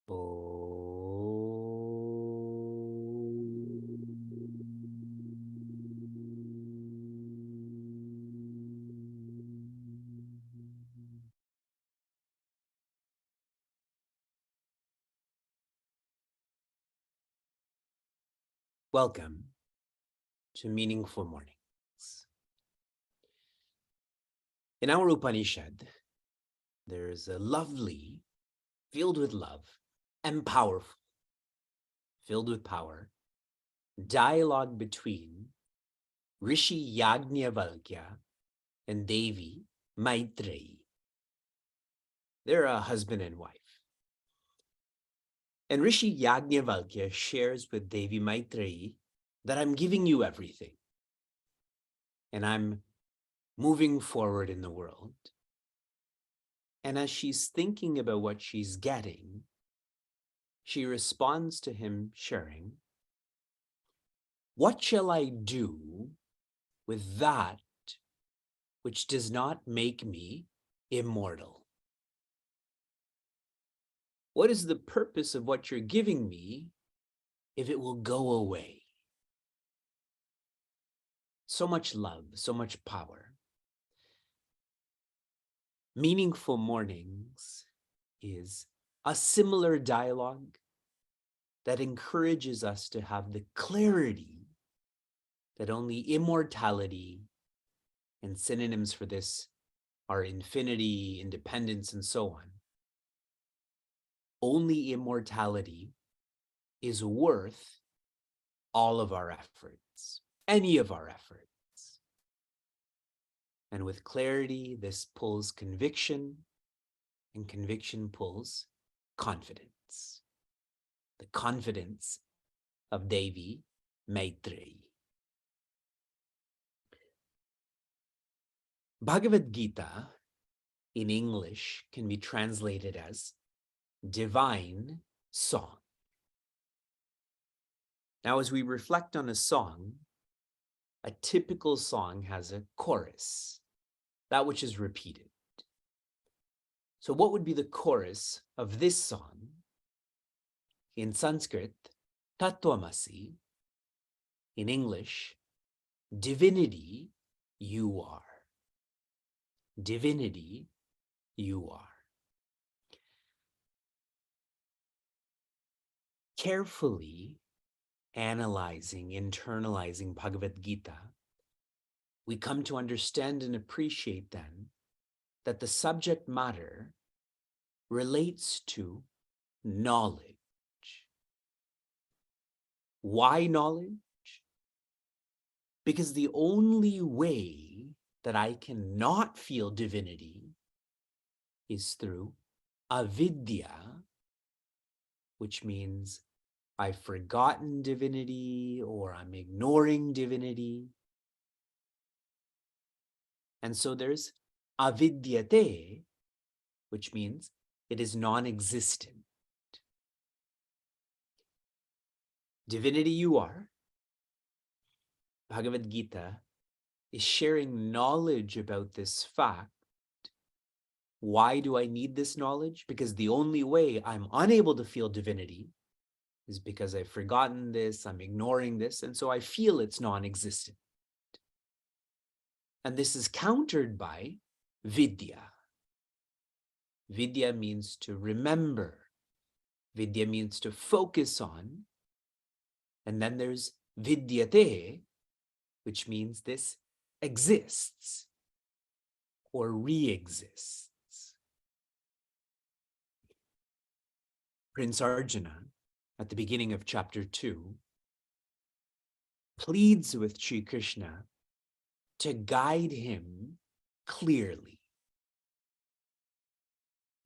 Welcome to Meaningful Mornings. In our Upanishad, there's a lovely, filled with love and powerful, filled with power, dialogue between Rishi Yajnavalkya and Devi Maitreyi. They're a husband and wife. And Rishi Yajnavalkya shares with Devi Maitreyi that I'm giving you everything. And I'm moving forward in the world. And as she's thinking about what she's getting, she responds to him sharing, "What shall I do with that which does not make me immortal? What is the purpose of what you're giving me if it will go away?" So much love, so much power. Meaningful Mornings is a similar dialogue that encourages us to have the clarity that only immortality, and synonyms for this are infinity, independence, and so on. Only immortality is worth all of our efforts, any of our efforts. And with clarity, this pulls conviction, and conviction pulls confidence. The confidence of Devi Maitreyi. Bhagavad Gita in English can be translated as divine song. Now, as we reflect on a song, a typical song has a chorus, that which is repeated. So what would be the chorus of this song? In Sanskrit, Tattvamasi. In English, divinity you are. Divinity you are. Carefully analyzing, internalizing Bhagavad Gita, we come to understand and appreciate then that the subject matter relates to knowledge. Why knowledge? Because the only way that I cannot feel divinity is through avidya, which means I've forgotten divinity or I'm ignoring divinity. And so there's avidyate, which means it is non-existent. Divinity you are. Bhagavad Gita is sharing knowledge about this fact. Why do I need this knowledge? Because the only way I'm unable to feel divinity is because I've forgotten this, I'm ignoring this, and so I feel it's non-existent. And this is countered by vidya. Vidya means to remember. Vidya means to focus on. And then there's vidyate, which means this exists or re-exists. Prince Arjuna, at the beginning of chapter 2, pleads with Sri Krishna to guide him clearly.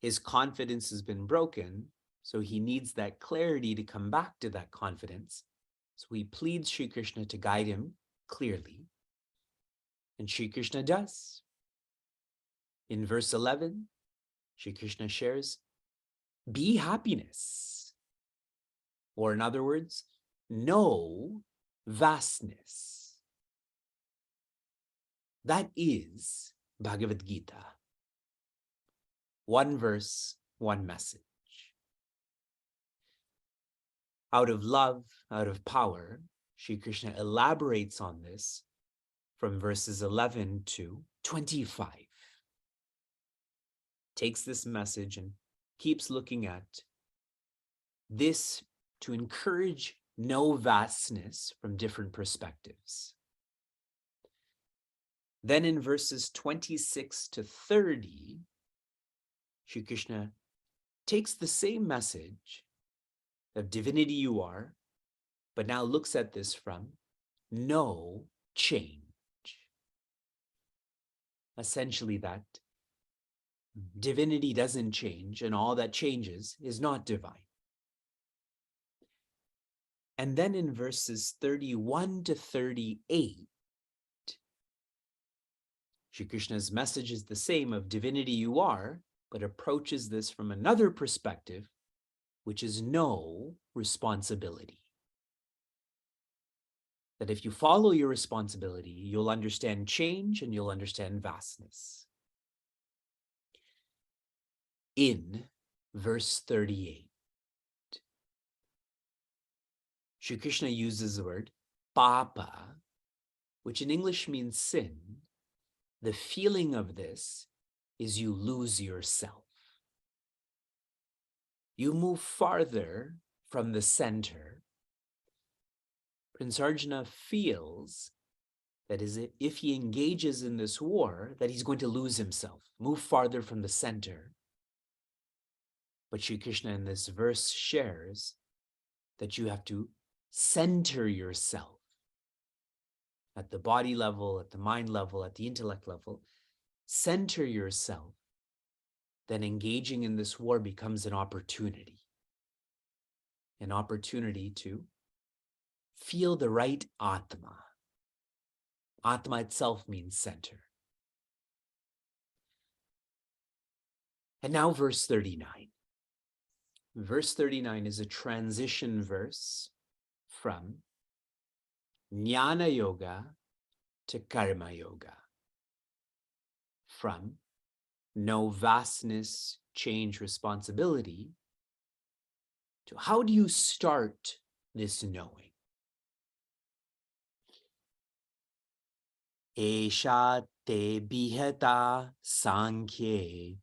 His confidence has been broken, so he needs that clarity to come back to that confidence. So he pleads Sri Krishna to guide him clearly. And Sri Krishna does. In verse 11, Sri Krishna shares, be happiness. Or in other words, know vastness. That is Bhagavad Gita. 1 verse, 1 message. Out of love, out of power, Sri Krishna elaborates on this from verses 11 to 25. Takes this message and keeps looking at this to encourage no vastness from different perspectives. Then in verses 26 to 30, Sri Krishna takes the same message of divinity you are, but now looks at this from no change. Essentially that divinity doesn't change and all that changes is not divine. And then in verses 31 to 38, Sri Krishna's message is the same of divinity you are, but approaches this from another perspective, which is no responsibility. That if you follow your responsibility, you'll understand change and you'll understand vastness. In verse 38, Sri Krishna uses the word papa, which in English means sin. The feeling of this is you lose yourself. You move farther from the center. Prince Arjuna feels that is if he engages in this war, that he's going to lose himself, move farther from the center. But Sri Krishna in this verse shares that you have to center yourself at the body level, at the mind level, at the intellect level. Center yourself. Then engaging in this war becomes an opportunity to feel the right Atma. Atma itself means center. And now verse 39. Verse 39 is a transition verse from Jnana Yoga to Karma Yoga. From no vastness, change, responsibility, to how do you start this knowing? Esha te biheta sankhye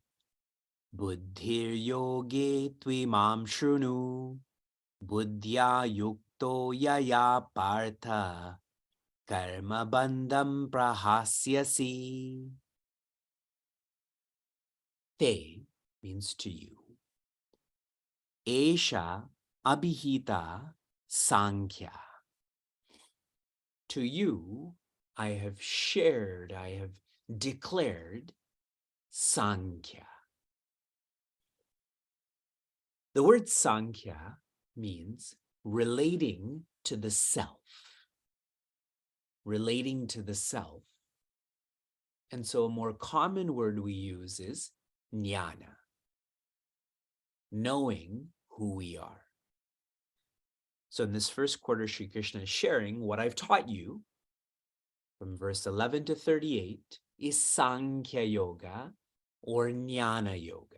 buddhir yoge tvimam shrunu buddhya yukto yaya partha karma bandham prahasyasi. Te means to you. Esha abhihita sankhya. To you, I have shared, I have declared sankhya. The word sankhya means relating to the self. Relating to the self. And so a more common word we use is jnana. Knowing who we are. So in this first quarter, Sri Krishna is sharing what I've taught you from verse 11 to 38 is Sankhya Yoga or Jnana Yoga.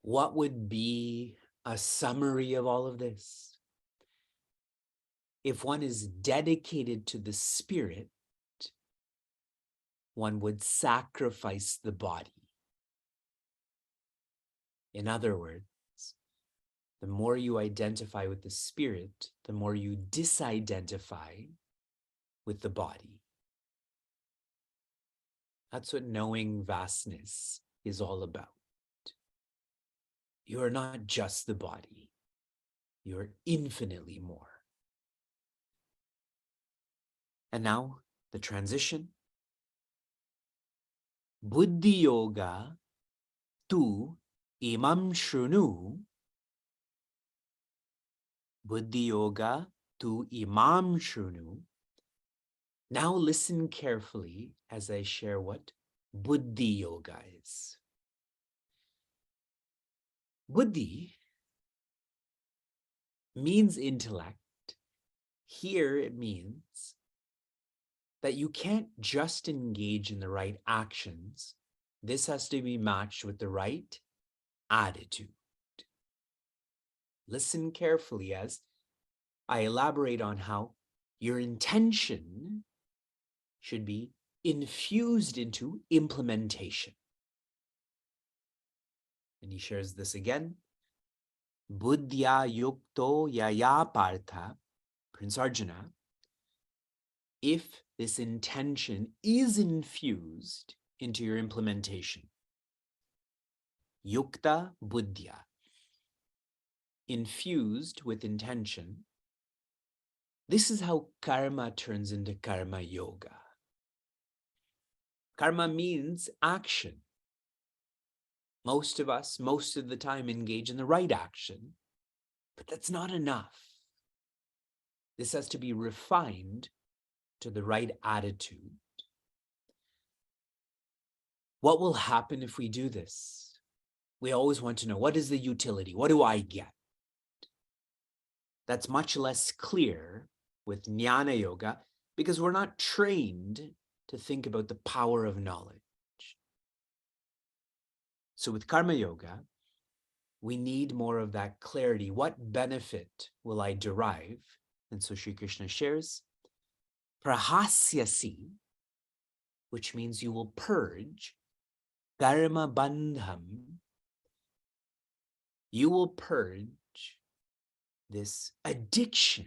What would be a summary of all of this? If one is dedicated to the spirit, one would sacrifice the body. In other words, the more you identify with the spirit, the more you disidentify with the body. That's what knowing vastness is all about. You are not just the body. You are infinitely more. And now, the transition. Buddhi yoga tu imam shrunu. Buddhi yoga tu imam shrunu. Now listen carefully as I share what Buddhi yoga is. Buddhi means intellect. Here it means that you can't just engage in the right actions. This has to be matched with the right attitude. Listen carefully as I elaborate on how your intention should be infused into implementation. And he shares this again. Buddhya yukto yaya partha, Prince Arjuna, if this intention is infused into your implementation. Yukta buddhya, infused with intention. This is how karma turns into karma yoga. Karma means action. Most of us, most of the time, engage in the right action, but that's not enough. This has to be refined to the right attitude. What will happen if we do this? We always want to know, what is the utility? What do I get? That's much less clear with Jnana Yoga because we're not trained to think about the power of knowledge. So with Karma Yoga, we need more of that clarity. What benefit will I derive? And so Sri Krishna shares, prahasyasi, which means you will purge, karma bandham, you will purge this addiction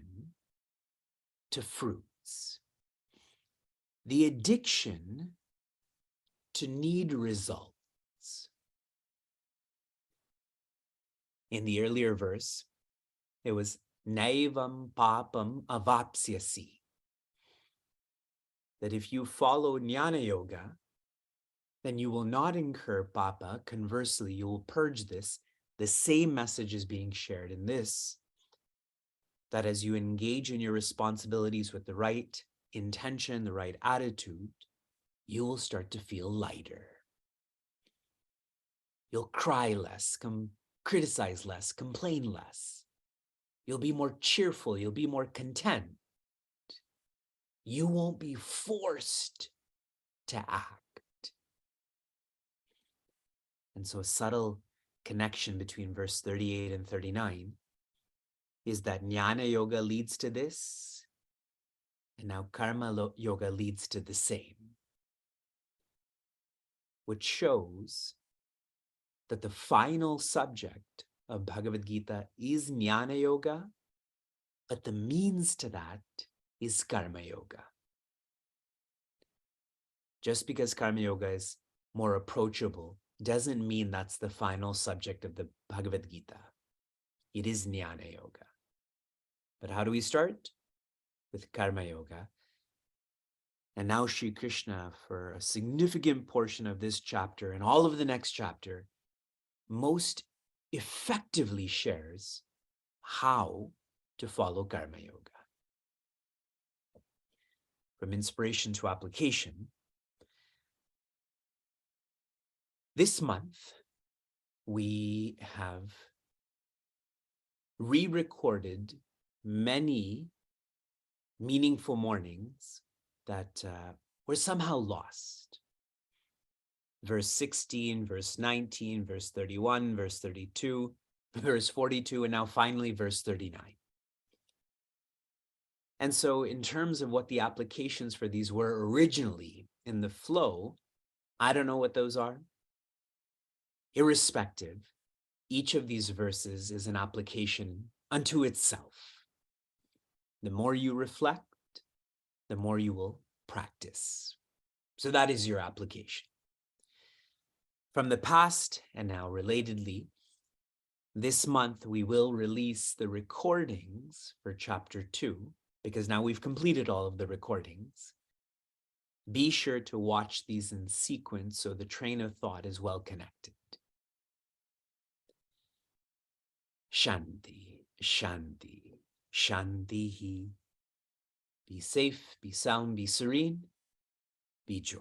to fruits, the addiction to need results. In the earlier verse, it was naivam papam avapsyasi. That if you follow Jnana Yoga, then you will not incur papa. Conversely, you will purge this. The same message is being shared in this, that as you engage in your responsibilities with the right intention, the right attitude, you will start to feel lighter. You'll cry less, criticize less, complain less. You'll be more cheerful. You'll be more content. You won't be forced to act. And so a subtle connection between verse 38 and 39 is that Jnana Yoga leads to this, and now Karma Yoga leads to the same, which shows that the final subject of Bhagavad Gita is Jnana Yoga, but the means to that is Karma Yoga. Just because Karma Yoga is more approachable doesn't mean that's the final subject of the Bhagavad Gita. It is Jnana Yoga. But how do we start? With Karma Yoga. And now Sri Krishna, for a significant portion of this chapter and all of the next chapter, most effectively shares how to follow Karma Yoga. From inspiration to application, this month we have re-recorded many meaningful mornings that were somehow lost. Verse 16, verse 19, verse 31, verse 32, verse 42, and now finally verse 39. And so in terms of what the applications for these were originally in the flow, I don't know what those are. Irrespective, each of these verses is an application unto itself. The more you reflect, the more you will practice. So that is your application. From the past, and now relatedly, this month we will release the recordings for chapter 2, because now we've completed all of the recordings. Be sure to watch these in sequence so the train of thought is well connected. Shanti, Shanti, Shantihi. Be safe, be sound, be serene, be joy.